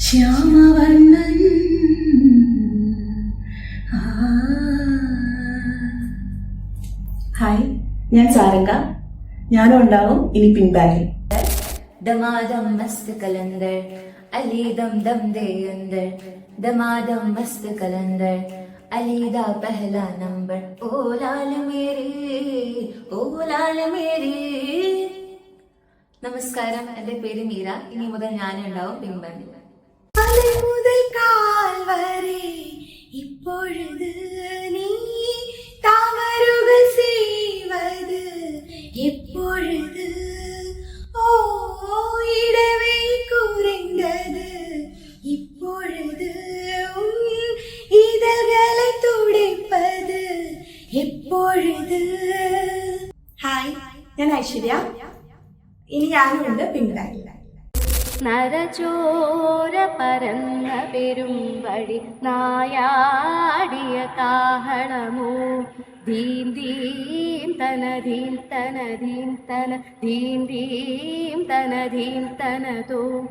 ശ്യാമവർണ്ണൻ. Hi, ഞാൻ സാരംഗ. ഞാനും ഉണ്ടാവും ഇനി പിങ്ക് ബാഗിൽ. दमादम मस्त कलंदर अली दम दम दे अंदर दमादम मस्त कलंदर अली दा पहला नंबर ओ लाल मेरी. നമസ്കാരം, എന്റെ പേര് മീര. ഇനി മുതൽ ഞാനുണ്ടാവും പിങ്ക് ബാൻഡിൽ. മുതൽ കാൽ വരെ ഇപ്പോഴത് നീ താമരുകൾ ചെയ്വത് എപ്പോഴത് ഓ ഇടവേ കുറഞ്ഞത് ഇപ്പോഴത് ഇതകളെ തുടിപ്പത് എപ്പോഴത്. ഹായ്, ഞാൻ ഐശ്വര്യ. ഇനി ഞാനുണ്ട് പിങ്ക് ബാൻഡിൽ. നരചോര പരന്ന പെരുമ്പടി നായാടിയ കാഹളമോ ദീം ദീം തനധീം തനധീം തന ദീം ദീം തനധീം തനതോം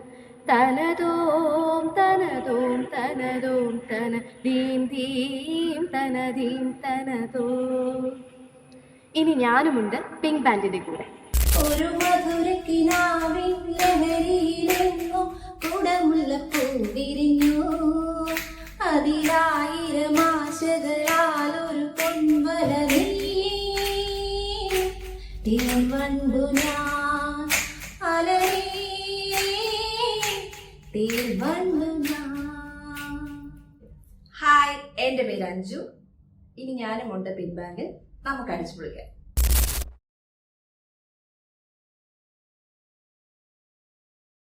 തനതോം തനതോം തനതോം തന ദീം ദീം തനധീം തനതോ. ഇനി ഞാനുമുണ്ട് പിങ്ക് ബാൻഡിന്റെ കൂടെ. ഒരു മധുരക്കിനാവിൻ ലഹരിയിലെങ്ങും കുടമുല്ലപ്പൂ വിരിഞ്ഞു. അതിലായിരം ആശകളാൽ ഒരു പൊൻവല തീർവണ്ടു ഞാൻ അലറി തീർവണ്ടു ഞാൻ. ഹായ്, എന്റെ പേര് അഞ്ജു. ഇനി ഞാനുമുണ്ട് പിങ്ക് ബാൻഡിൽ. നമുക്ക് അടിച്ചു പൊളിക്കാം.